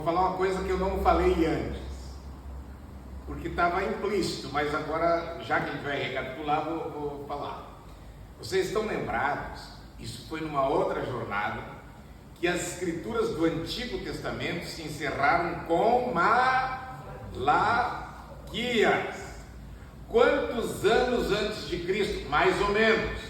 Vou falar uma coisa que eu não falei antes, porque estava implícito, mas agora, já que a gente vai recapitular, vou falar. Vocês estão lembrados, isso foi numa outra jornada, que as escrituras do Antigo Testamento se encerraram com Malaquias. Quantos anos antes de Cristo? Mais ou menos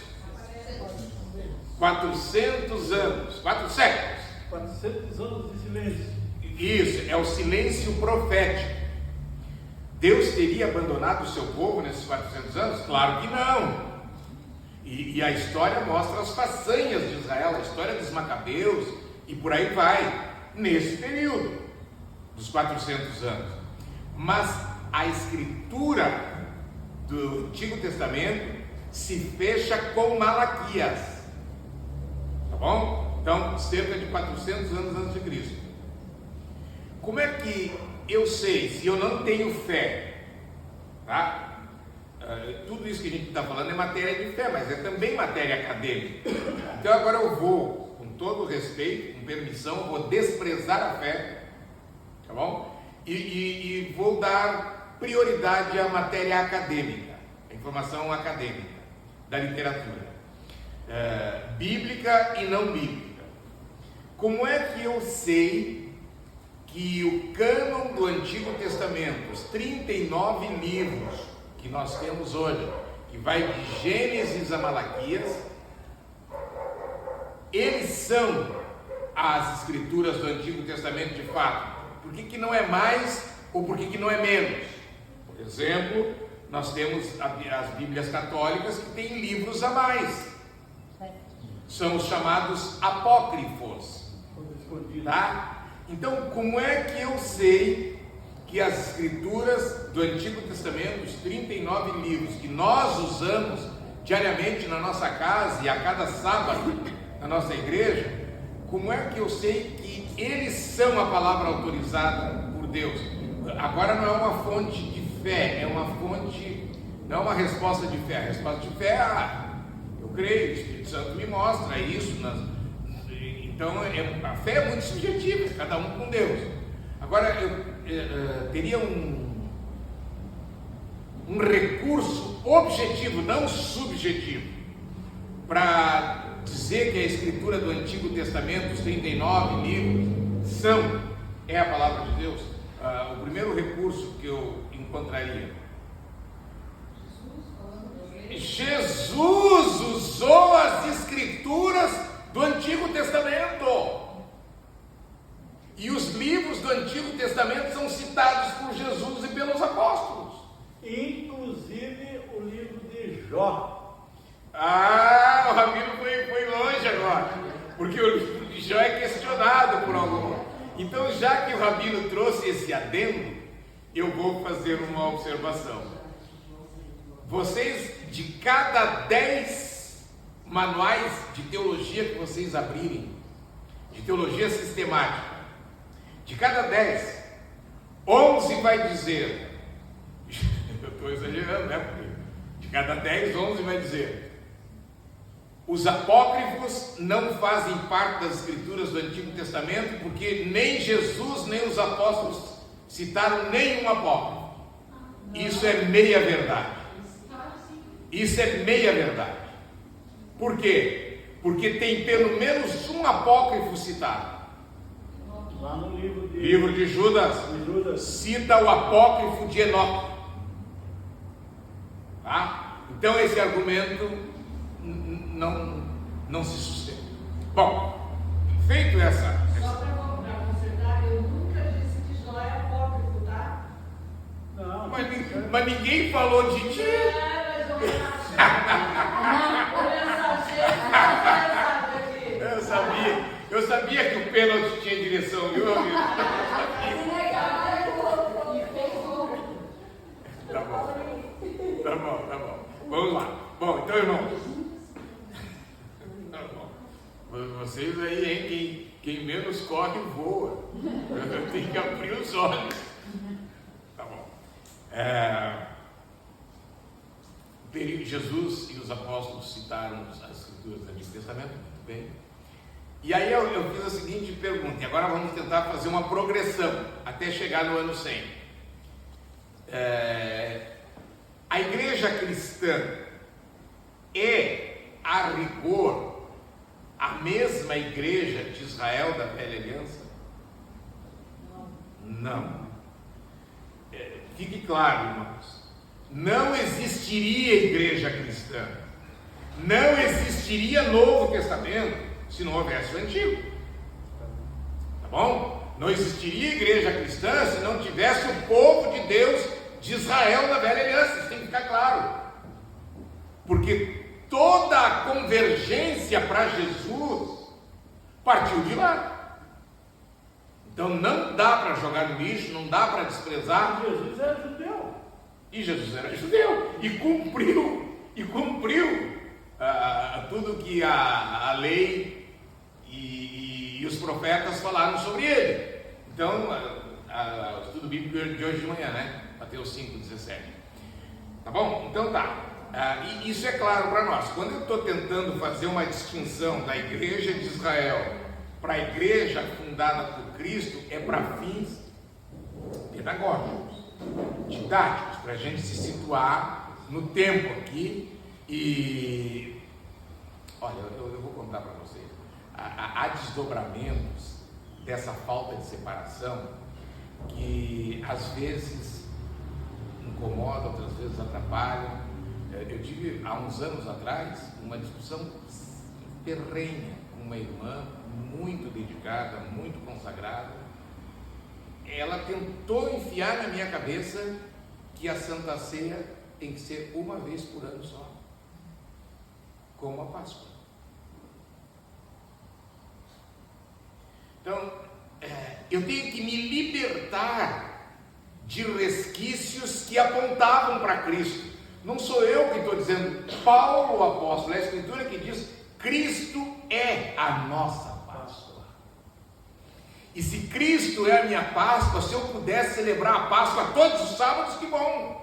400 anos, 4 séculos. 400 anos de silêncio. Isso, é o silêncio profético. Deus teria abandonado o seu povo nesses 400 anos? Claro que não. E a história mostra as façanhas de Israel, a história dos Macabeus, e por aí vai, nesse período dos 400 anos. Mas a escritura do Antigo Testamento se fecha com Malaquias, tá bom? Então, cerca de 400 anos antes de Cristo. Como é que eu sei se eu não tenho fé? Tá? Tudo isso que a gente está falando é matéria de fé, mas é também matéria acadêmica. Então agora eu vou, com todo respeito, com permissão, vou desprezar a fé, tá bom? E vou dar prioridade à matéria acadêmica, à informação acadêmica da literatura, bíblica e não bíblica. Como é que eu sei que o cânon do Antigo Testamento, os 39 livros que nós temos hoje, que vai de Gênesis a Malaquias, eles são as escrituras do Antigo Testamento de fato? Por que não é mais ou por que não é menos? Por exemplo, nós temos as Bíblias católicas que têm livros a mais, são os chamados apócrifos, tá? Então, como é que eu sei que as escrituras do Antigo Testamento, os 39 livros que nós usamos diariamente na nossa casa e a cada sábado na nossa igreja, como é que eu sei que eles são a palavra autorizada por Deus? Agora não é uma fonte de fé, não é uma resposta de fé. A resposta de fé é, eu creio, o Espírito Santo me mostra isso. Então a fé é muito subjetiva, cada um com Deus. Agora eu teria um recurso objetivo, não subjetivo, para dizer que a escritura do Antigo Testamento, os 39 livros, é a palavra de Deus. O primeiro recurso que eu encontraria: Jesus usou as escrituras do Antigo Testamento. E os livros do Antigo Testamento são citados por Jesus e pelos apóstolos. Inclusive o livro de Jó. O Rabino foi longe agora, porque o livro de Jó é questionado por alguns. Então, já que o Rabino trouxe esse adendo, eu vou fazer uma observação. Vocês, de cada 10 manuais de teologia que vocês abrirem, de teologia sistemática, de cada 10, 11 vai dizer, eu estou exagerando, né? Porque de cada 10, 11 vai dizer: os apócrifos não fazem parte das escrituras do Antigo Testamento, porque nem Jesus nem os apóstolos citaram nenhum apócrifo. Isso é meia verdade. Isso é meia verdade. Por quê? Porque tem pelo menos um apócrifo citado. Lá no livro de Judas, cita o apócrifo de Enoque. Tá? Então esse argumento não se sustenta. Bom, feito essa. Só para consertar, eu nunca disse que Jó é apócrifo, tá? Não, mas ninguém falou de ti. Eu sabia que o pênalti tinha direção, viu, amigo? Tá bom. Vamos lá. Bom, então, irmãos. Tá bom. Vocês aí, hein? Quem menos corre, voa. Tem que abrir os olhos. Tá bom. Jesus e os apóstolos citaram as escrituras do Antigo Testamento, muito bem. E aí eu fiz a seguinte pergunta, e agora vamos tentar fazer uma progressão até chegar no ano 100. A igreja cristã é, a rigor, a mesma igreja de Israel da Velha Aliança? Não. Fique claro, irmãos, não existiria igreja cristã, não existiria Novo Testamento se não houvesse o Antigo, tá bom? Não existiria igreja cristã se não tivesse o povo de Deus de Israel da Velha Aliança, isso tem que ficar claro, porque toda a convergência para Jesus partiu de lá. Então não dá para jogar no lixo, não dá para desprezar. Jesus era judeu. E Jesus era judeu e cumpriu tudo que a lei e os profetas falaram sobre ele. Então, o estudo bíblico de hoje de manhã, né? Mateus 5,17. Tá bom? Então tá. E isso é claro para nós. Quando eu estou tentando fazer uma distinção da igreja de Israel para a igreja fundada por Cristo, é para fins pedagógicos, didáticos, para a gente se situar no tempo aqui. E olha, eu vou contar para vocês, há desdobramentos dessa falta de separação que às vezes incomodam, outras vezes atrapalham. Eu tive há uns anos atrás uma discussão ferrenha com uma irmã muito dedicada, muito consagrada. Ela tentou enfiar na minha cabeça que a Santa Ceia tem que ser uma vez por ano só, como a Páscoa. Então, eu tenho que me libertar de resquícios que apontavam para Cristo. Não sou eu que estou dizendo, Paulo o apóstolo, é a Escritura que diz, Cristo é a nossa Páscoa. E se Cristo é a minha Páscoa, se eu pudesse celebrar a Páscoa todos os sábados, que bom.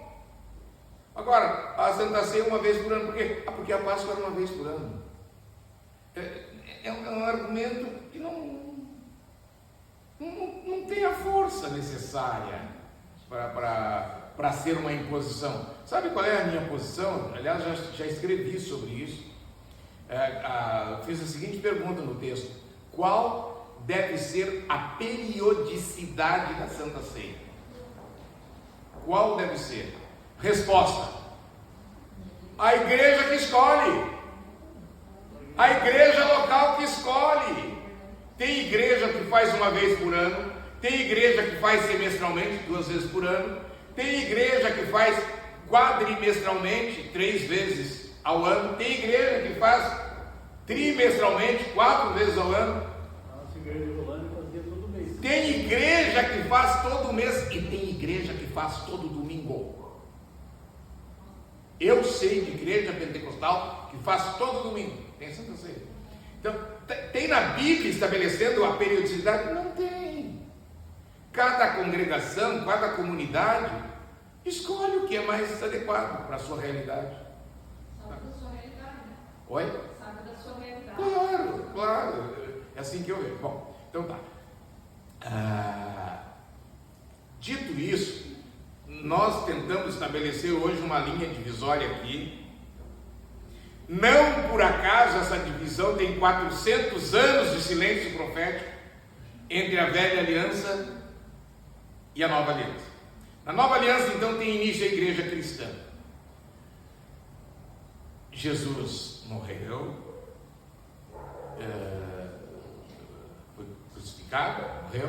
Agora, a Santa Ceia uma vez por ano, por quê? Porque a Páscoa era uma vez por ano. É um argumento que não tem a força necessária para ser uma imposição. Sabe qual é a minha posição? Aliás, já escrevi sobre isso. Fiz a seguinte pergunta no texto: qual deve ser a periodicidade da Santa Ceia? Qual deve ser? Resposta: a igreja que escolhe, a igreja local que escolhe. Tem igreja que faz uma vez por ano, tem igreja que faz semestralmente, 2 vezes por ano, tem igreja que faz quadrimestralmente, 3 vezes ao ano, tem igreja que faz trimestralmente, 4 vezes ao ano. Nossa igreja de Rolândia fazia todo mês. Tem igreja que faz todo mês e tem igreja que faz todo domingo. Eu sei de igreja pentecostal que faz todo domingo, tem Santa Ceia. Então, tem na Bíblia estabelecendo a periodicidade? Não tem. Cada congregação, cada comunidade escolhe o que é mais adequado para a sua realidade. Sabe da sua realidade. Oi? Sabe da sua realidade. Claro. É assim que eu vejo. Bom, então tá. Dito isso, nós tentamos estabelecer hoje uma linha divisória aqui. Não por acaso essa divisão tem 400 anos de silêncio profético entre a velha aliança e a nova aliança. Na nova aliança, então, tem início a igreja cristã. Jesus morreu, foi crucificado, morreu,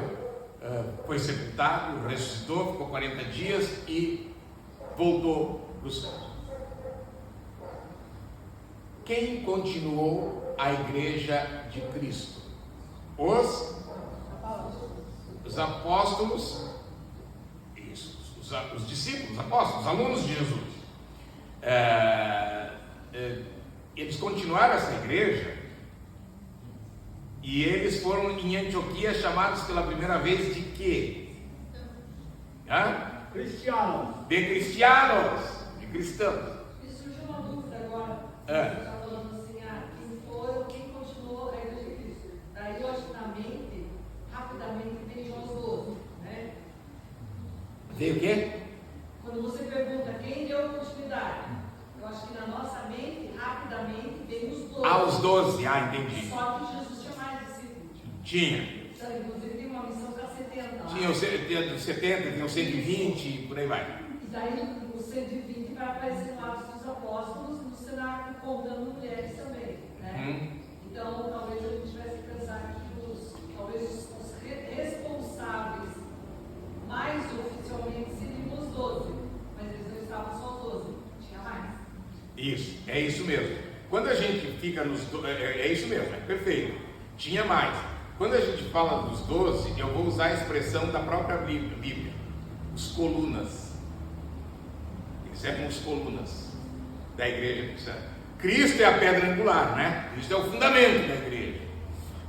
foi sepultado, ressuscitou, ficou 40 dias e voltou para o céu. Quem continuou a igreja de Cristo? Os apóstolos, isso, os discípulos, os apóstolos, os alunos de Jesus. Eles continuaram essa igreja e eles foram em Antioquia chamados pela primeira vez de quê? Cristianos. De cristianos, de cristãos. E surgiu uma dúvida agora. Está falando assim, quem continuou a igreja de Cristo? Veio o quê? Quando você pergunta quem deu continuidade, eu acho que na nossa mente, rapidamente, vem os 12. Ah, os 12, entendi. Só que Jesus tinha mais discípulos. Tinha. Então, inclusive, tem uma missão para 70 lá. Tinha os 70, tinha os 120, por aí vai. E daí, os 120 vai aparecer no Atos dos Apóstolos, no cenário contando mulheres também, né? Então, talvez a gente tivesse que pensar que talvez os responsáveis mais oficialmente seriam os 12, mas eles não estavam só os 12, tinha mais. Isso, é isso mesmo. Quando a gente fica nos... É isso mesmo, é perfeito. Tinha mais. Quando a gente fala dos 12, eu vou usar a expressão da própria Bíblia. Os colunas. Eles eram os colunas da igreja cristã. Cristo é a pedra angular, né? Cristo é o fundamento da igreja.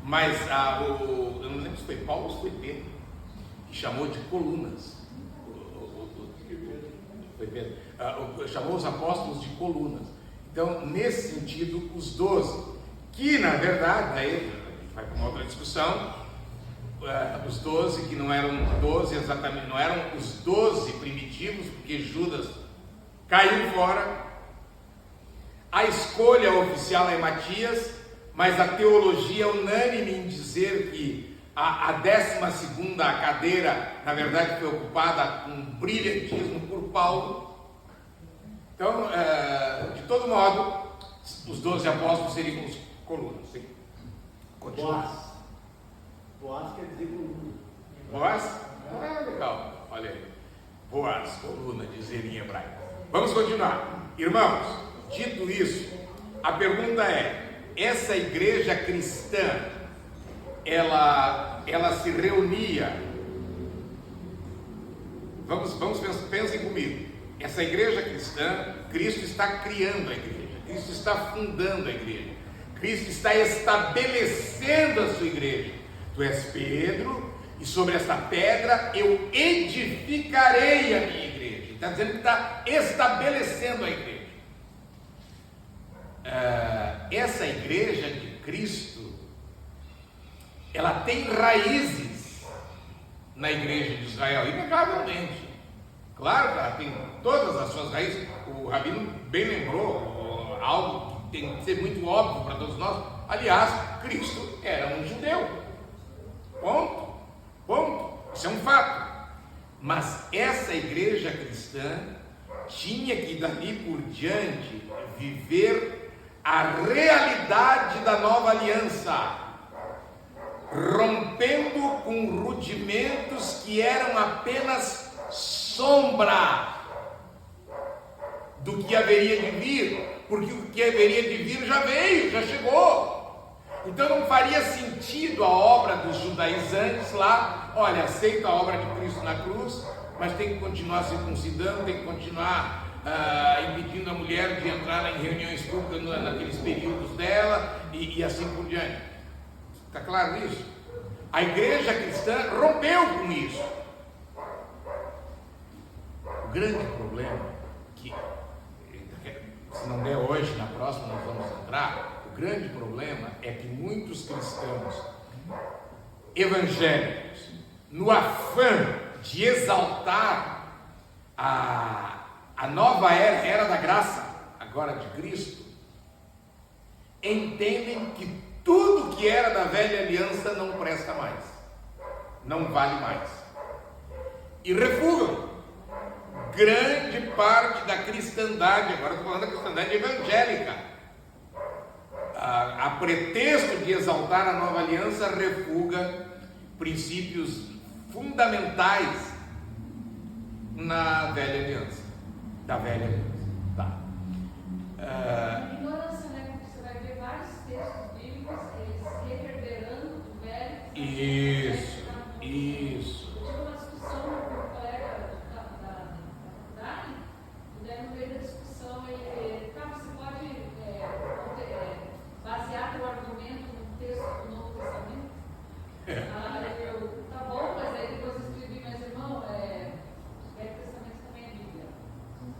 Mas eu não lembro se foi Paulo ou se foi Pedro que chamou de colunas. Foi Pedro. Chamou os apóstolos de colunas. Então, nesse sentido, os 12, que na verdade, aí a gente vai para uma outra discussão, os 12 que não eram 12 exatamente, não eram os 12 primitivos, porque Judas caiu fora. A escolha oficial é Matias, mas a teologia é unânime em dizer que a 12ª cadeira, na verdade, foi ocupada com brilhantismo por Paulo. Então, de todo modo, os 12 apóstolos seriam os colunas. Continua. Boaz quer dizer coluna. Boaz? Legal. Olha aí. Boaz, coluna, dizer em hebraico. Vamos continuar. Irmãos, dito isso, a pergunta é: essa igreja cristã, ela se reunia? Pensem comigo. Essa igreja cristã, Cristo está criando a igreja, Cristo está fundando a igreja, Cristo está estabelecendo a sua igreja. Tu és Pedro, e sobre essa pedra eu edificarei a minha igreja. Está dizendo que está estabelecendo a igreja. Essa igreja de Cristo, ela tem raízes na igreja de Israel, inegavelmente. Claro que ela tem todas as suas raízes. O Rabino bem lembrou algo que tem que ser muito óbvio para todos nós. Aliás, Cristo era um judeu. Ponto. Isso é um fato. Mas essa igreja cristã tinha que dali por diante viver a realidade da nova aliança, rompendo com rudimentos que eram apenas sombra do que haveria de vir, porque o que haveria de vir já veio, já chegou. Então não faria sentido a obra dos judaizantes lá: olha, aceita a obra de Cristo na cruz, mas tem que continuar circuncidando, tem que continuar impedindo a mulher de entrar em reuniões públicas naqueles períodos dela e assim por diante. Está claro isso? A igreja cristã rompeu com isso. O grande problema, que se não der hoje, na próxima nós vamos entrar, o grande problema é que muitos cristãos evangélicos, no afã de exaltar a nova era da graça, agora de Cristo, entendem que tudo que era da velha aliança não presta mais, não vale mais, e refugam grande parte da cristandade. Agora estou falando da cristandade evangélica, a pretexto de exaltar a nova aliança, refuga princípios fundamentais na velha aliança, da velha aliança. Ignorância, né? Porque você vai ver vários textos bíblicos, eles reverberando do velho. Isso. Eu tive uma discussão com um colega da faculdade, e daí no meio da discussão ele você pode basear teu argumento no texto do Novo Testamento? Eu, tá bom, mas aí depois eu escrevi, mas irmão, o Velho Testamento também é Bíblia.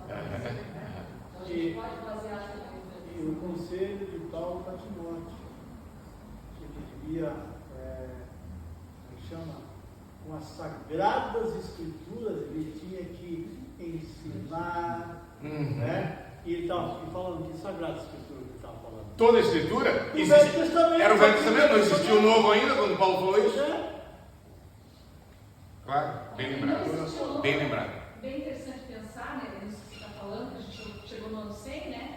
Então a gente pode basear também no Velho Testamento. E o conselho de Paulo para Timóteo, que devia, como chama, com a sagrada Sagradas Escrituras ele tinha que ensinar, né? E falando que Sagradas Escrituras que estava falando. Toda a Escritura? O Velho Testamento. Era o Velho Testamento, não existia o Novo ainda quando Paulo falou isso? É. Claro, bem lembrado. Bem lembrado. Bem interessante pensar, né, nisso que você está falando, que a gente chegou no ano 100, né?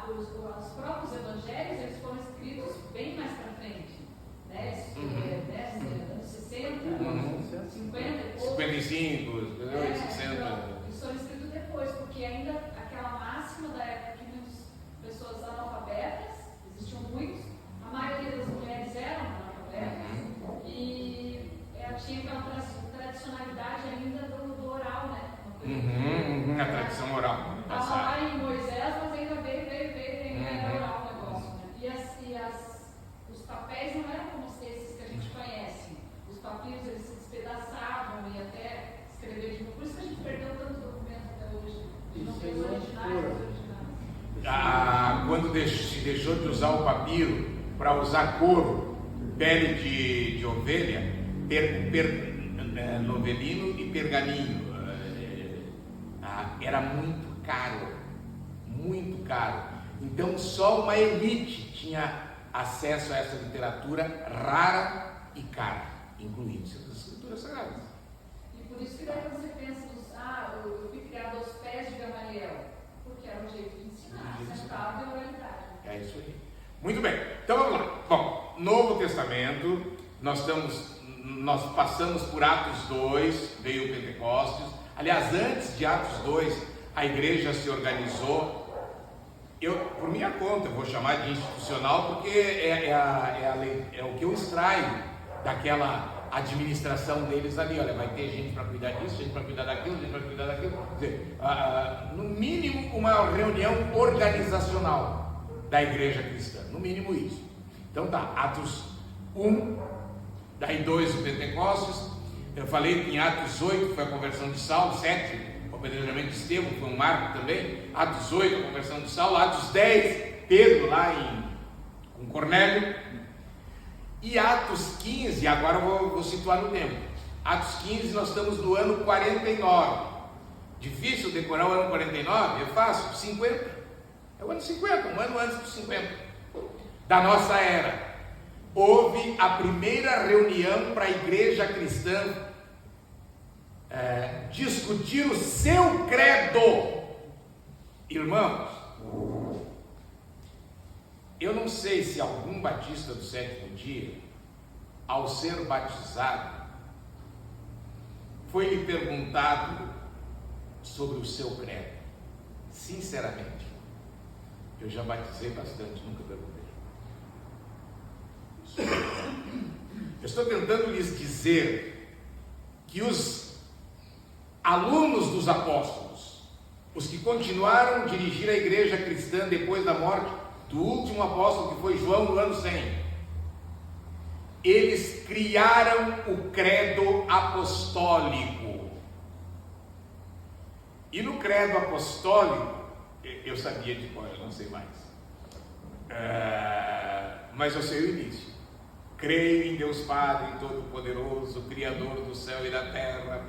Os próprios evangelhos, eles foram escritos bem mais para frente, né? Anos 60, 50 e pouco. 55, 60. Eles foram escritos depois, porque ainda aquela máxima da época que muitas pessoas analfabetas, existiam muitos, a maioria das mulheres eram analfabetas, e tinha aquela tradicionalidade ainda do oral, né? A tradição oral. Estava lá em Moisés, mas ainda veio era oral o negócio, né? Os papéis não eram como esses que a gente conhece. Os papiros, eles se despedaçavam e até escrever de novo. Por isso que a gente perdeu tantos documentos até hoje. Não tem os originais. Quando se deixou de usar o papiro para usar couro, pele de ovelha, novelino e pergaminho, era muito caro, muito caro. Então só uma elite tinha acesso a essa literatura rara e cara, incluindo-se as escrituras sagradas. E por isso que daí você pensa, eu fui criado aos pés de Gamaliel, porque era o jeito de ensinar, sentado e oralidade. É isso aí. Muito bem, então vamos lá. Bom, Novo Testamento, nós passamos por Atos 2, veio o Pentecostes. Aliás, antes de Atos 2, a igreja se organizou. Por minha conta, eu vou chamar de institucional, porque é o que eu extraio daquela administração deles ali. Olha, vai ter gente para cuidar disso, gente para cuidar daquilo, gente para cuidar daquilo. Quer dizer, no mínimo, uma reunião organizacional da igreja cristã. No mínimo isso. Então tá, Atos 1, daí 2 o Pentecostes. Eu falei que em Atos 8 foi a conversão de Saulo, 7 o apedrejamento de Estevão, foi um marco também. Atos 8 a conversão de Saulo, Atos 10 Pedro lá com Cornélio, e Atos 15, agora eu vou situar no tempo. Atos 15 nós estamos no ano 49. Difícil decorar o ano 49? É fácil, 50. É o ano 50, um ano antes dos 50 da nossa era. Houve a primeira reunião para a igreja cristã discutir o seu credo. Irmãos, eu não sei se algum batista do sétimo dia, ao ser batizado, foi lhe perguntado sobre o seu credo. Sinceramente, eu já batizei bastante, nunca perguntei. Eu estou tentando lhes dizer que os alunos dos apóstolos, os que continuaram a dirigir a igreja cristã depois da morte do último apóstolo, que foi João, no ano 100, eles criaram o credo apostólico. E no credo apostólico, eu sabia de qual, eu não sei mais, mas eu sei o início. Creio em Deus Padre Todo-Poderoso, Criador do céu e da terra,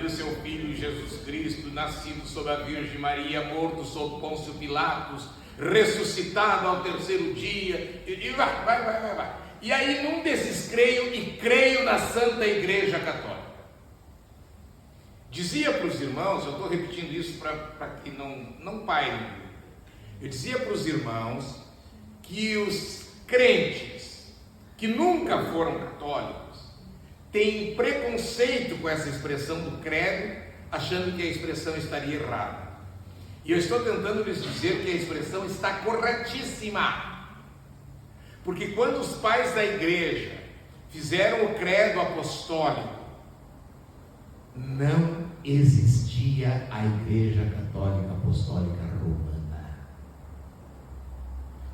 no seu Filho Jesus Cristo, nascido sob a Virgem Maria, morto sob Pôncio Pilatos, ressuscitado ao terceiro dia, e vai. E aí, num desses creio na Santa Igreja Católica. Dizia para os irmãos, eu estou repetindo isso para que não pairem. Eu dizia para os irmãos que os crentes que nunca foram católicos têm preconceito com essa expressão do credo, achando que a expressão estaria errada. E eu estou tentando lhes dizer que a expressão está corretíssima. Porque quando os pais da igreja fizeram o credo apostólico, não existia a Igreja Católica Apostólica Romana.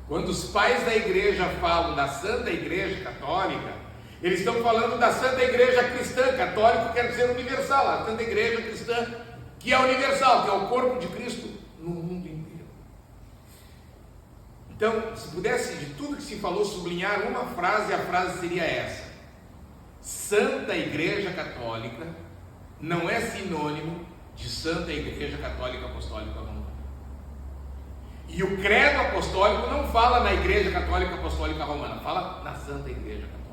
Quando os pais da igreja falam da Santa Igreja Católica, eles estão falando da Santa Igreja Cristã. Católico quer dizer universal, a Santa Igreja Cristã, que é universal, que é o corpo de Cristo no mundo inteiro. Então, se pudesse, de tudo que se falou, sublinhar uma frase, a frase seria essa: Santa Igreja Católica não é sinônimo de Santa Igreja Católica Apostólica Romana. E o credo apostólico não fala na Igreja Católica Apostólica Romana, fala na Santa Igreja Católica.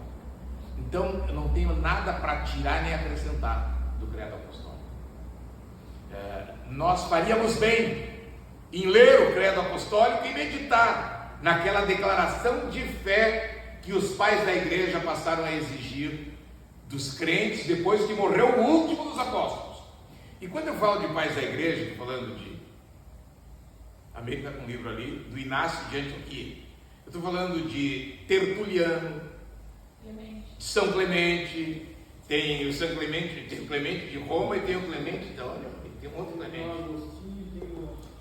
Então, eu não tenho nada para tirar nem acrescentar do credo apostólico. Nós faríamos bem em ler o credo apostólico e meditar naquela declaração de fé que os pais da igreja passaram a exigir dos crentes depois que morreu o último dos apóstolos. E quando eu falo de pais da igreja, estou falando de América com um livro ali, do Inácio de Antioquia. Eu estou falando de Tertuliano, de São Clemente, tem o São Clemente, tem o Clemente de Roma e tem o Clemente de onde? Tem um outro Clemente.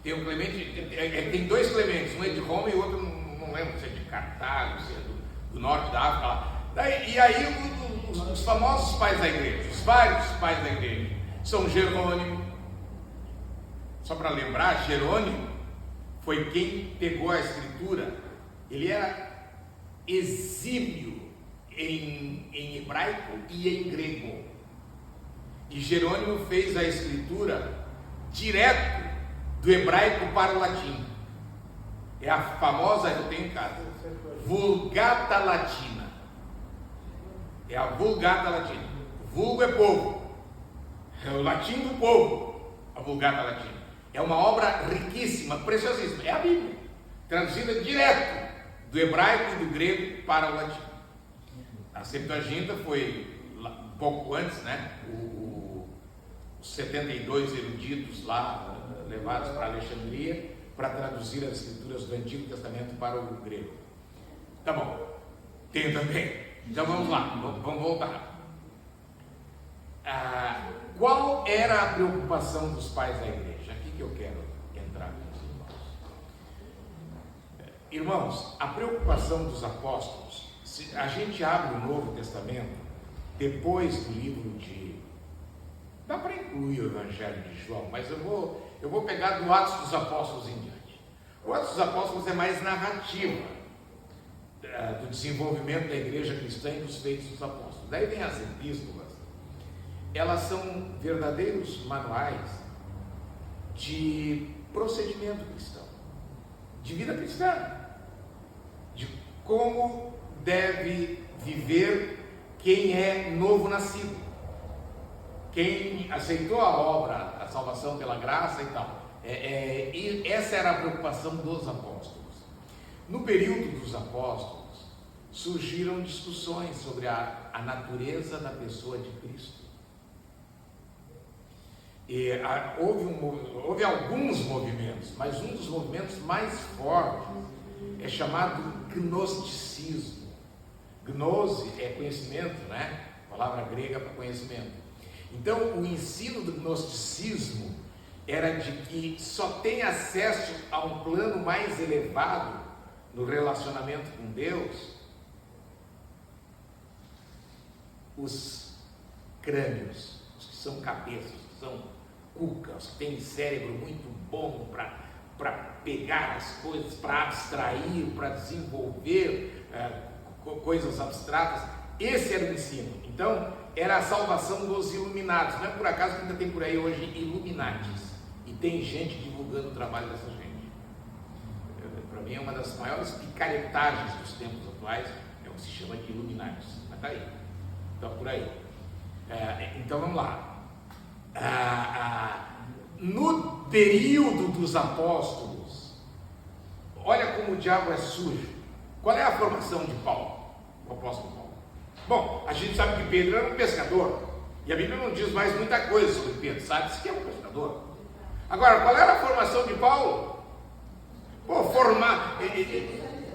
Tem um Clemente, tem dois Clementes, um é de Roma e o outro não lembro se é de Cartago, se é do norte da África lá. E aí os famosos pais da igreja, os vários pais da igreja, São Jerônimo. Só para lembrar, Jerônimo foi quem pegou a escritura. Ele era exímio em hebraico e em grego. E Jerônimo fez a escritura direto do hebraico para o latim. É a famosa, eu tenho em casa, Vulgata Latina. É a Vulgata Latina. Vulgo é povo. É o latim do povo, a Vulgata Latina. É uma obra riquíssima, preciosíssima. É a Bíblia, traduzida direto do hebraico e do grego para o latim. A Septuaginta foi um pouco antes, né? Os 72 eruditos lá levados para Alexandria para traduzir as escrituras do Antigo Testamento para o grego. Tá bom, tenho também. Então vamos lá, vamos voltar. Qual era a preocupação dos pais da igreja? Aqui que eu quero entrar com os irmãos. Irmãos, a preocupação dos apóstolos, se a gente abre o Novo Testamento, depois do livro de... Dá para incluir o Evangelho de João, mas eu vou pegar do Atos dos Apóstolos em diante. O Atos dos Apóstolos é mais narrativa do desenvolvimento da igreja cristã e dos feitos dos apóstolos. Daí vem as epístolas. Elas são verdadeiros manuais de procedimento cristão, de vida cristã, de como deve viver quem é novo nascido, quem aceitou a obra, a salvação pela graça e tal. E essa era a preocupação dos apóstolos. No período dos apóstolos, surgiram discussões sobre a natureza da pessoa de Cristo. E houve alguns movimentos, mas um dos movimentos mais fortes é chamado gnosticismo. Gnose é conhecimento, né? Palavra grega para conhecimento. Então, o ensino do gnosticismo era de que só tem acesso a um plano mais elevado no relacionamento com Deus os crânios, os que são cabeças, os que são cucas, que têm cérebro muito bom para pegar as coisas, para abstrair, para desenvolver coisas abstratas. Esse era o ensino. Então, era a salvação dos iluminados. Não é por acaso que ainda tem por aí hoje Illuminatis. E tem gente divulgando o trabalho dessa gente. Para mim é uma das maiores picaretagens dos tempos atuais, é o que se chama de Illuminatis. Mas está aí. Está por aí. Então vamos lá. No período dos apóstolos, olha como o diabo é sujo. Qual é a formação de Paulo, o apóstolo Paulo? Bom, a gente sabe que Pedro era um pescador, e a Bíblia não diz mais muita coisa sobre Pedro, sabe-se que é um pescador. Agora, qual era a formação de Paulo? Formar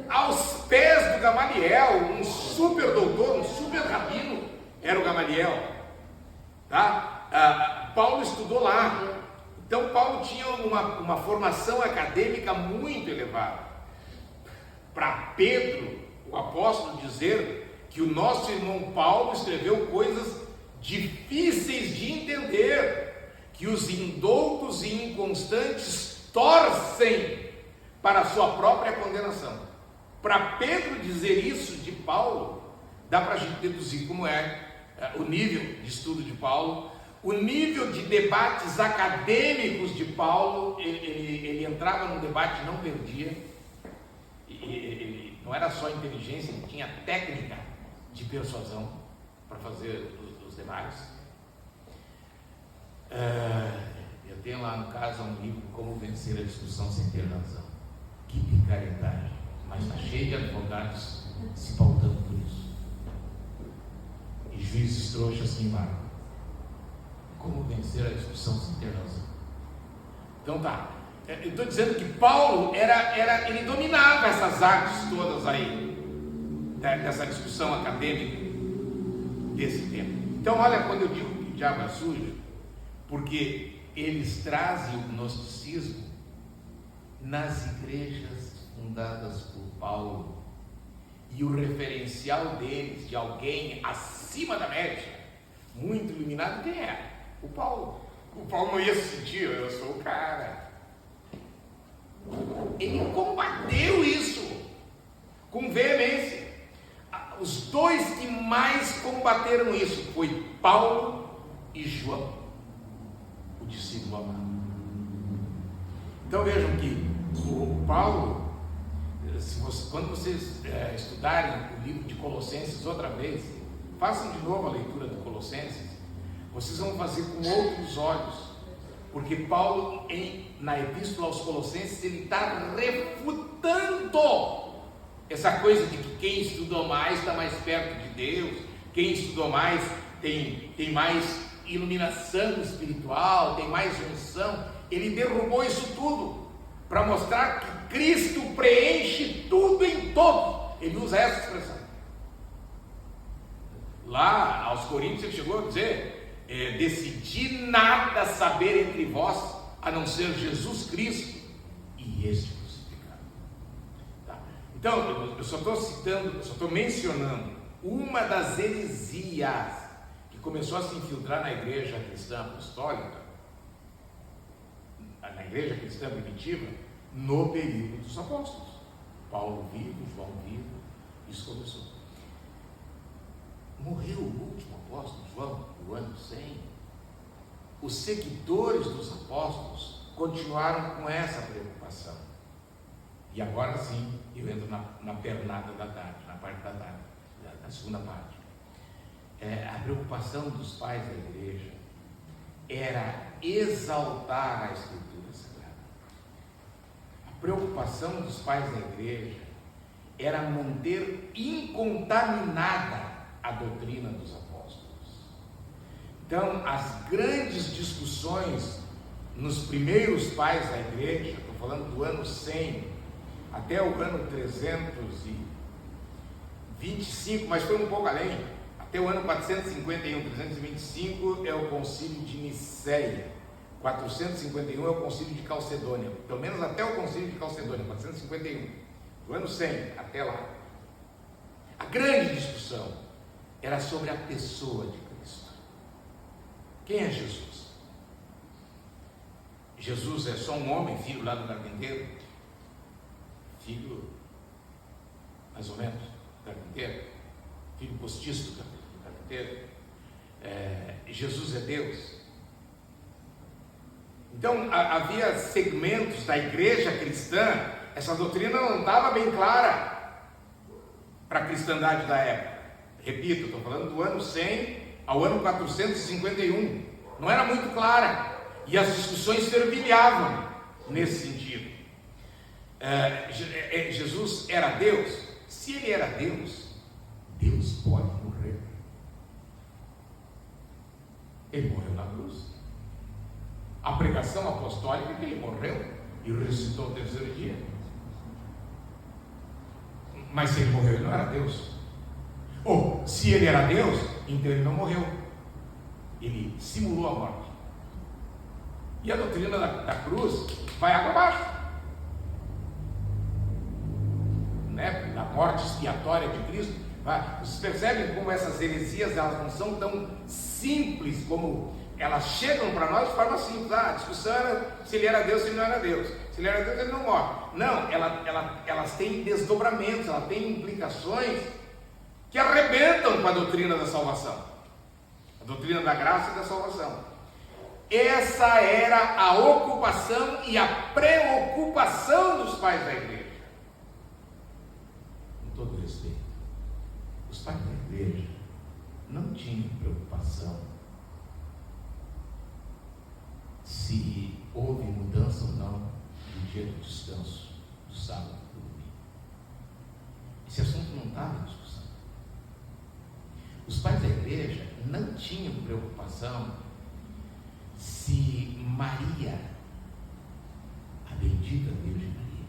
aos pés do Gamaliel, um super doutor, um super rabino, era o Gamaliel, tá? Paulo estudou lá. Então Paulo tinha uma formação acadêmica muito elevada. Para Pedro, o apóstolo, dizer que o nosso irmão Paulo escreveu coisas difíceis de entender, que os indoutos e inconstantes torcem para a sua própria condenação. Para Pedro dizer isso de Paulo, dá para a gente deduzir como é o nível de estudo de Paulo, o nível de debates acadêmicos de Paulo. Ele entrava no debate e não perdia. Ele não era só inteligência, ele tinha técnica de persuasão para fazer os debates. Eu tenho lá no caso um livro, Como Vencer a Discussão Sem Ter Razão. Que picaretagem, mas está cheio de advogados se pautando por isso, e juízes trouxas que embarcam. Como vencer a discussão sem ter razão. Então tá, eu estou dizendo que Paulo ele dominava essas artes todas aí, dessa discussão acadêmica desse tempo. Então olha, quando eu digo que o diabo é sujo, porque eles trazem o gnosticismo nas igrejas fundadas por Paulo, e o referencial deles, de alguém acima da média, muito iluminado, quem é? O Paulo. O Paulo não ia se sentir, eu sou o cara. Ele combateu isso com veemência. Os dois que mais combateram isso foi Paulo e João, o discípulo amado. Então vejam que o Paulo, quando vocês estudarem o livro de Colossenses outra vez, façam de novo a leitura de Colossenses, vocês vão fazer com outros olhos, porque Paulo, na epístola aos Colossenses, ele está refutando essa coisa de que quem estudou mais está mais perto de Deus, quem estudou mais tem mais iluminação espiritual, tem mais unção. Ele derrubou isso tudo para mostrar que Cristo preenche tudo em todos. Ele usa essa expressão. Lá aos Coríntios ele chegou a dizer: decidi nada saber entre vós a não ser Jesus Cristo e este crucificado. Tá? Então eu só estou mencionando uma das heresias que começou a se infiltrar na igreja cristã apostólica, na igreja cristã primitiva, no período dos apóstolos. Paulo vivo, João vivo, isso começou. Morreu o último apóstolo, João, no ano 100. Os seguidores dos apóstolos continuaram com essa preocupação. E agora sim, eu entro na pernada da tarde, na parte da tarde, na segunda parte. A preocupação dos pais da igreja era exaltar a Escritura Sagrada. A preocupação dos pais da igreja era manter incontaminada a doutrina dos apóstolos. Então, as grandes discussões nos primeiros pais da igreja, estou falando do ano 100 até o ano 325, mas foi um pouco além, até o ano 451, 325 é o concílio de Niceia, 451 é o concílio de Calcedônia, pelo menos até o concílio de Calcedônia, 451, do ano 100 até lá. A grande discussão era sobre a pessoa de Cristo. Quem é Jesus? Jesus é só um homem, filho lá do carpinteiro? Filho, mais ou menos, do carpinteiro? Filho postiço do carpinteiro? Jesus é Deus? Então, havia segmentos da igreja cristã, essa doutrina não estava bem clara para a cristandade da época. Repito, estou falando do ano 100 ao ano 451. Não era muito clara. E as discussões fervilhavam nesse sentido. Jesus era Deus? Se ele era Deus, Deus pode morrer. Ele morreu na cruz. A pregação apostólica é que ele morreu e ressuscitou ao terceiro dia. Mas se ele morreu, ele não era Deus. Ou, se ele era Deus, então ele não morreu. Ele simulou a morte. E a doutrina da cruz vai água abaixo, né? Da morte expiatória de Cristo. Vocês percebem como essas heresias, elas não são tão simples como elas chegam para nós de forma simples. A discussão era se ele era Deus, se ele não era Deus. Se ele era Deus, ele não morre. Não, elas têm desdobramentos, elas têm implicações que arrebentam com a doutrina da salvação. doutrina da graça e da salvação. Essa era a ocupação e a preocupação dos pais da igreja. Com todo respeito, os pais da igreja não tinham preocupação se houve mudança ou não no dia do descanso, do sábado e do domingo. Esse assunto não estava em discussão. Os pais da igreja não tinham preocupação se Maria, a bendita Virgem Maria,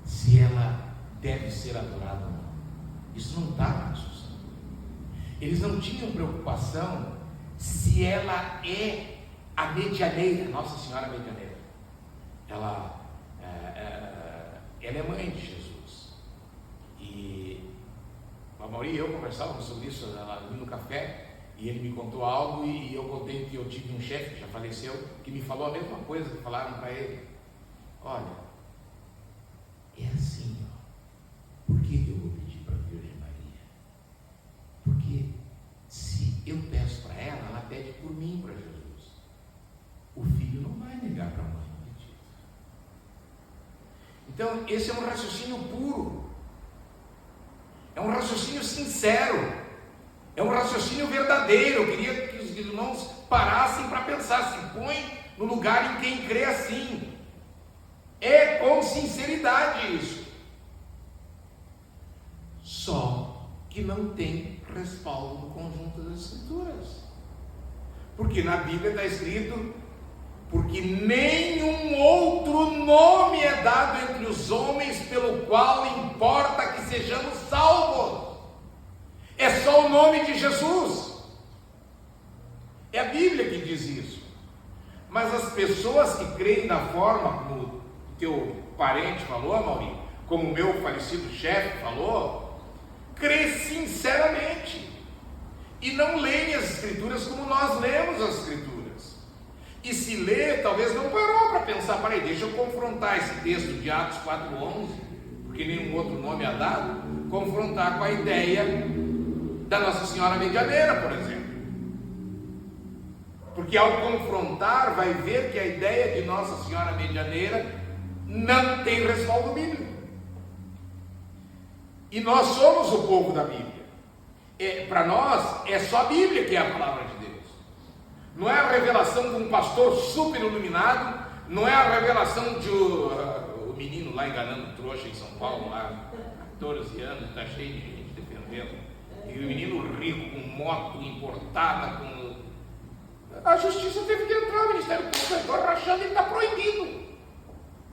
se ela deve ser adorada ou não. Isso não estava em discussão. Eles não tinham preocupação se ela é a medianeira, Nossa Senhora medianeira. Ela é mãe de Jesus. E a Mauri e eu conversávamos sobre isso ali no café, e ele me contou algo, e eu contei que eu tive um chefe que já faleceu, que me falou a mesma coisa que falaram para ele. Olha, é assim, ó. Por que eu vou pedir para a Virgem Maria? Porque se eu peço para ela, ela pede por mim para Jesus. O filho não vai negar para a mãe o pedido. Então, esse é um raciocínio puro, é um raciocínio sincero, é um raciocínio verdadeiro. Eu queria que os irmãos parassem para pensar, se põe no lugar em quem crê assim. É com sinceridade isso. Só que não tem respaldo no conjunto das Escrituras. Porque na Bíblia está escrito: porque nenhum outro nome é dado entre os homens pelo qual importa que sejamos salvos. É só o nome de Jesus. É a Bíblia que diz isso. Mas as pessoas que creem da forma como o teu parente falou, Mauri, como o meu falecido chefe falou, crê sinceramente e não leem as Escrituras como nós lemos as Escrituras. E se lê, talvez não parou para pensar: peraí, deixa eu confrontar esse texto de Atos 4:11, porque nenhum outro nome é dado, confrontar com a ideia da Nossa Senhora Medianeira, por exemplo. Porque ao confrontar, vai ver que a ideia de Nossa Senhora Medianeira não tem respaldo bíblico. E nós somos o povo da Bíblia. Para nós, é só a Bíblia que é a palavra de Deus. Não é a revelação de um pastor super iluminado, não é a revelação de o menino lá enganando trouxa em São Paulo, lá, 14 anos, está cheio de gente defendendo. E o menino rico, com moto importada, com... A justiça teve que entrar, o Ministério Público entrou rachando, ele está proibido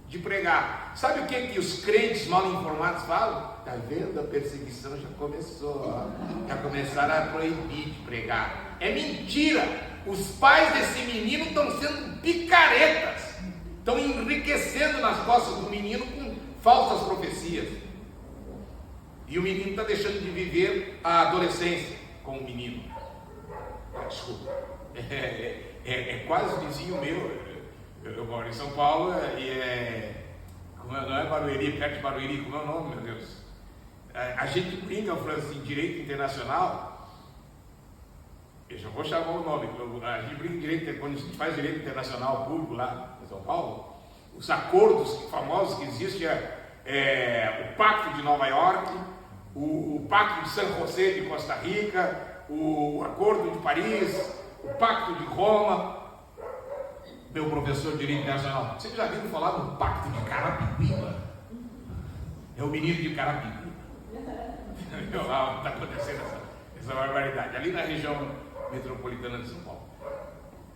de pregar. Sabe o que os crentes mal informados falam? Está vendo? A perseguição já começou, ó. Já começaram a proibir de pregar. É mentira! Os pais desse menino estão sendo picaretas, estão enriquecendo nas costas do menino com falsas profecias. E o menino está deixando de viver a adolescência com o menino. Desculpa. É quase vizinho meu. Eu moro em São Paulo e não é Barueri, perto de Barueri, como é o nome, meu Deus? A gente brinca, assim, direito internacional. Eu já vou chamar o nome. A gente brinca direito, quando a gente faz direito internacional público lá em São Paulo, os acordos famosos que existem o Pacto de Nova York, o Pacto de San José de Costa Rica, o Acordo de Paris, o Pacto de Roma. Meu professor de Direito Internacional, vocês já viram falar do Pacto de Carapicuíba? É o menino de Carapicuíba. Está acontecendo essa barbaridade, ali na região metropolitana de São Paulo.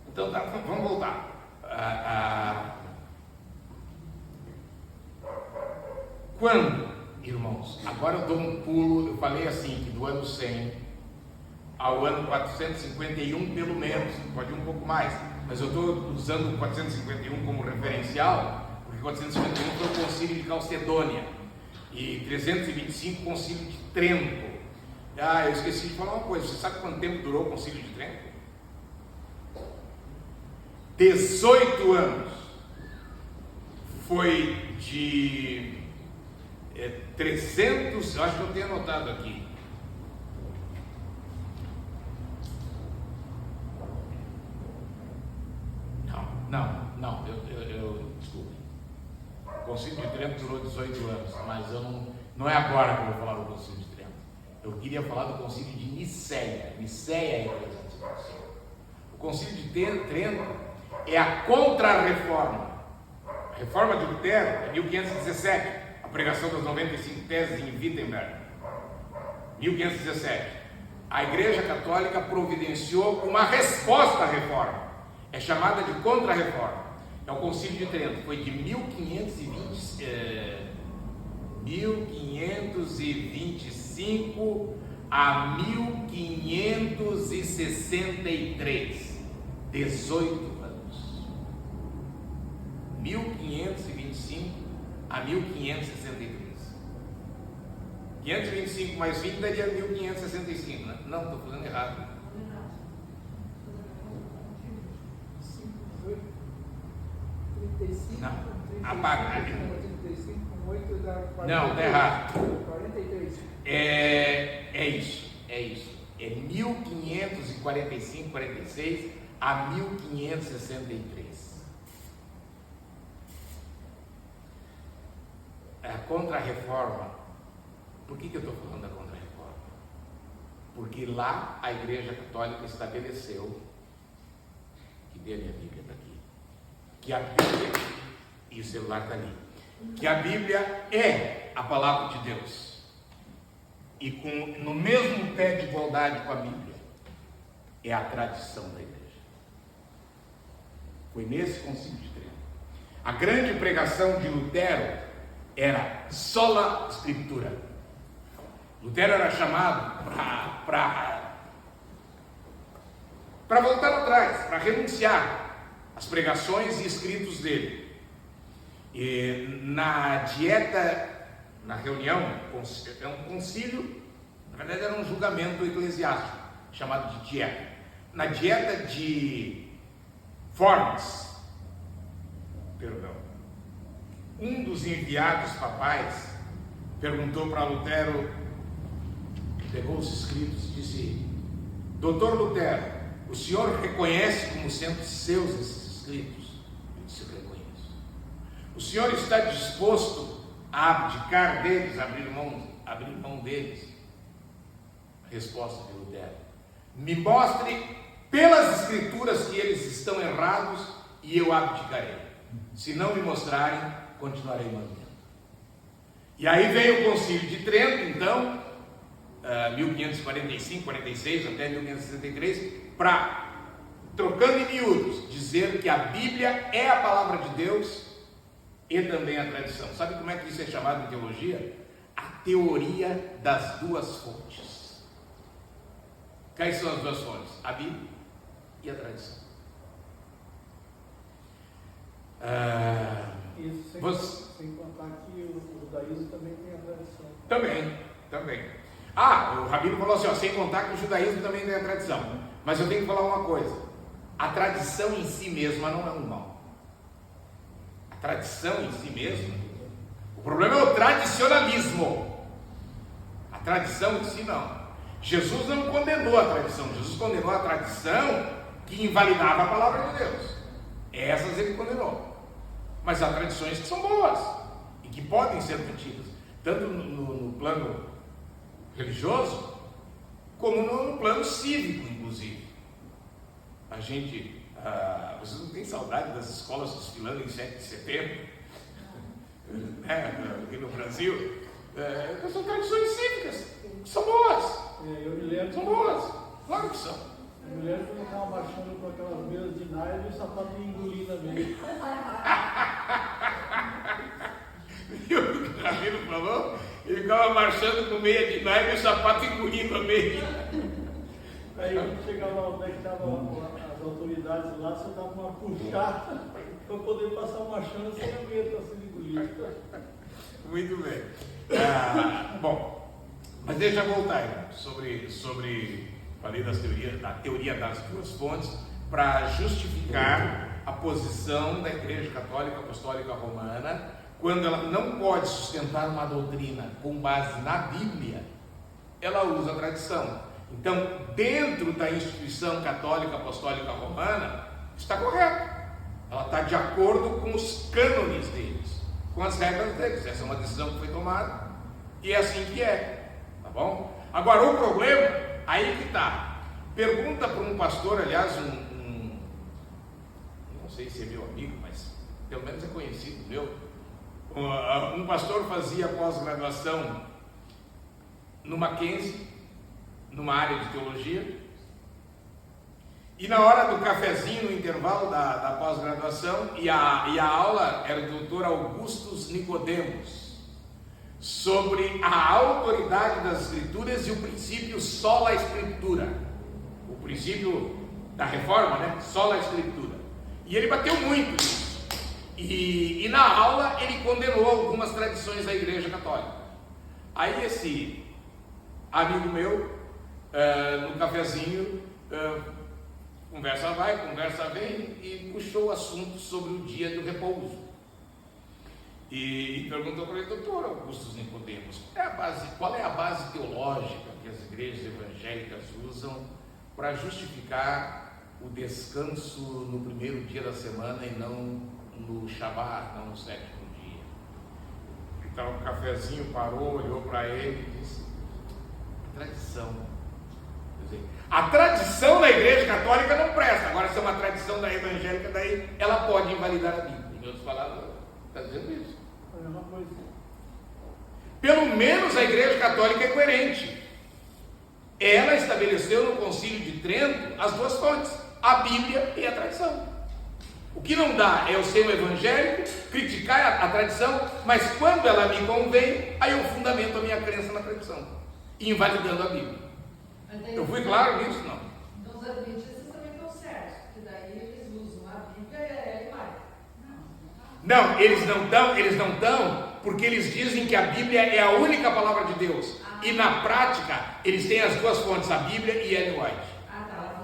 Então tá, vamos voltar. Quando, irmãos, agora eu dou um pulo, eu falei assim, que do ano 100 ao ano 451 pelo menos, pode ir um pouco mais, mas eu estou usando o 451 como referencial, porque 451 foi o concílio de Calcedônia, e 325 o concílio de Trento. Eu esqueci de falar uma coisa, você sabe quanto tempo durou o concílio de Trento? 18 anos. Foi de 300, eu acho que eu tenho anotado aqui, Não, desculpe. O Concílio de Trento durou 18 anos, mas não é agora que eu vou falar do Concílio de Trento. Eu queria falar do Concílio de Nicéia. Nicéia é a 325. O Concílio de Trento é a contra-reforma. A reforma de Lutero é 1517, a pregação das 95 teses em Wittenberg. 1517. A Igreja Católica providenciou uma resposta à reforma. É chamada de contra-reforma. É o Concílio de Trento. Foi de 1525 a 1563. 18 anos. 1525 a 1563. 525 mais 20 daria 1565, né? Não, estou fazendo errado. Não, apaga. 35 com 8 dá 43. Não, está errado. 43. É isso. É 1545, 46 a 1563. A contra-reforma. Por que eu estou falando da contra-reforma? Porque lá a Igreja Católica estabeleceu, que dê a minha Bíblia daqui, que a Bíblia, e o celular está ali, que a Bíblia é a palavra de Deus, e no mesmo pé de igualdade com a Bíblia, é a tradição da Igreja. Foi nesse Concílio de Trento. A grande pregação de Lutero era sola scriptura. Lutero era chamado para voltar atrás, para renunciar às pregações e escritos dele. E na reunião, é um concílio, na verdade era um julgamento eclesiástico, chamado de dieta. Na dieta de Worms, um dos enviados papais perguntou para Lutero, pegou os escritos e disse: Doutor Lutero, o senhor reconhece como sendo seus esses escritos? Ele disse: eu reconheço. O senhor está disposto a abdicar deles, abrir mão deles? A resposta de Lutero: me mostre pelas escrituras que eles estão errados e eu abdicarei. Se não me mostrarem, continuarei mantendo. E aí veio o Concílio de Trento, então, 1545, 46 até 1563, para, trocando em miúdos, dizer que a Bíblia é a palavra de Deus e também a tradição. Sabe como é que isso é chamado em teologia? A teoria das duas fontes. Quais são as duas fontes? A Bíblia e a tradição. Isso sem contar que o judaísmo também tem a tradição. Também. O Rabino falou assim, sem contar que o judaísmo também tem a tradição. Mas eu tenho que falar uma coisa: a tradição em si mesma não é um mal. A tradição em si mesma, o problema é o tradicionalismo. A tradição em si não. Jesus não condenou a tradição, Jesus condenou a tradição que invalidava a palavra de Deus. Essas ele condenou. Mas há tradições que são boas e que podem ser mantidas, tanto no plano religioso, como no plano cívico, inclusive. A gente, vocês não têm saudade das escolas desfilando em 7 de setembro? Aqui no Brasil, são tradições cívicas, que são boas. Eu me lembro. São boas, claro que são. Eu me lembro que eu estava marchando com aquelas mesas de nylon e o sapato engolindo a meia. E o que o Rabino falou? Ele ficava marchando com meia de nylon e o sapato engolindo a meia. Aí quando chegava onde é que estavam as autoridades lá, você dava uma puxada para poder passar marchando sem a meia estar sendo engolida. Muito bem. Bom, mas deixa eu voltar aí, sobre falei da teoria das duas fontes, para justificar a posição da Igreja Católica Apostólica Romana, quando ela não pode sustentar uma doutrina com base na Bíblia, ela usa a tradição. Então, dentro da instituição católica apostólica romana, está correto. Ela de acordo com os cânones deles, com as regras deles. Essa é uma decisão que foi tomada e é assim que é, tá bom? Agora o problema, aí que está. Pergunta para um pastor, aliás, não sei se é meu amigo, mas pelo menos é conhecido meu. Um pastor fazia pós-graduação no Mackenzie, numa área de teologia, e na hora do cafezinho, no intervalo da pós-graduação, e a aula era do doutor Augustus Nicodemos, sobre a autoridade das Escrituras e o princípio sola Escritura, o princípio da reforma, né? Sola Escritura. E ele bateu muito nisso. E na aula ele condenou algumas tradições da Igreja Católica. Aí esse amigo meu, no cafezinho, conversa vai, conversa vem, e puxou o assunto sobre o dia do repouso. E perguntou para ele: doutor Augusto Nicodemos, qual é a base teológica que as igrejas evangélicas usam para justificar o descanso no primeiro dia da semana e não no Shabat, não no sétimo dia? Então o cafezinho parou, olhou para ele e disse: tradição. Quer dizer, a tradição da Igreja Católica não presta. Agora, se é uma tradição da evangélica, daí ela pode invalidar a Bíblia. Em outras palavras, está dizendo isso. Pelo menos a Igreja Católica é coerente. Ela estabeleceu no Concílio de Trento as duas fontes, a Bíblia e a tradição. O que não dá é eu ser um evangélico, criticar a tradição, mas quando ela me convém, aí eu fundamento a minha crença na tradição, invalidando a Bíblia. Eu fui claro nisso? Não. Então os adventistas também estão certos, porque daí eles usam a Bíblia e vai. Não, eles não estão, porque eles dizem que a Bíblia é a única palavra de Deus. E na prática, eles têm as duas fontes, a Bíblia e Ellen White.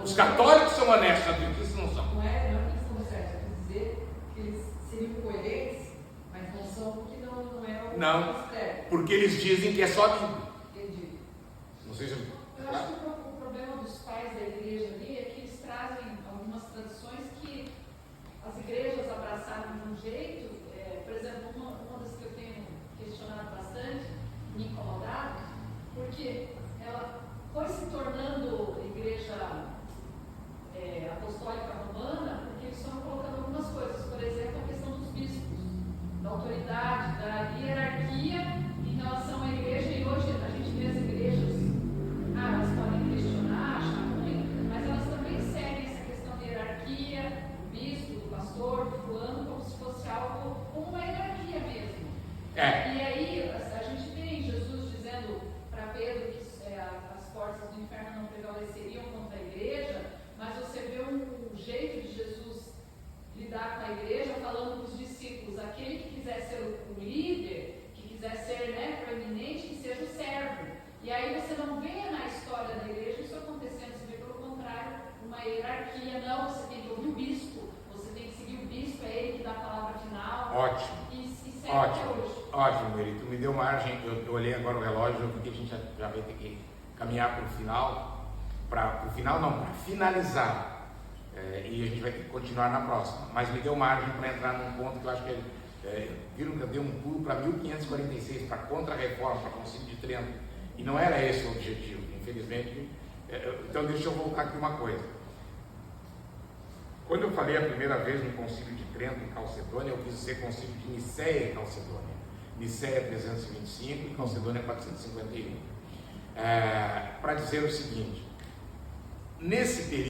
Os católicos são honestos, os adventistas não são. Não é que eles estão certos, quer dizer que eles seriam coerentes, mas não são porque não é o Não, porque eles dizem que é só a Bíblia. Entendi. Não sei se eu acho que o problema dos pais da igreja ali é que eles trazem algumas tradições que as igrejas abraçaram de um jeito. Por exemplo, uma das que eu tenho questionado bastante, me incomodado, porque ela foi se tornando igreja apostólica romana, porque eles foram colocando algumas coisas, por exemplo, a questão dos bispos, da autoridade, da hierarquia em relação à igreja. E hoje a gente vê as igrejas, elas podem questionar, achar ruim, mas elas também seguem essa questão de hierarquia, do bispo, do pastor, do fulano, como se fosse algo, como uma hierarquia mesmo. E aí a gente tem Jesus dizendo para Pedro que as portas do inferno não prevaleceriam contra a igreja, mas você vê um jeito de Jesus lidar com a igreja, falando para os discípulos: aquele que quiser ser o líder, que quiser ser proeminente, que seja o servo. E aí você não vê na história da igreja isso acontecendo, você vê pelo contrário, uma hierarquia. Não, você tem que ouvir o bispo, você tem que seguir o bispo, é ele que dá a palavra final. Ótimo. E segue até hoje. Ótimo, Meri, tu me deu margem. Eu olhei agora o relógio, porque a gente já vai ter que caminhar para o final. Para o final não, para finalizar. E a gente vai ter que continuar na próxima. Mas me deu margem para entrar num ponto que eu acho que viram que eu dei um pulo para 1546, para contra-reforma, para o Concílio de Trento. E não era esse o objetivo, infelizmente. Então deixa eu voltar aqui uma coisa. Quando eu falei a primeira vez no Concílio de Trento, em Calcedônia, eu quis dizer Concílio de Nicéia e Calcedônia. Nicéia 325 e Calcedônia 451. Para dizer o seguinte: nesse período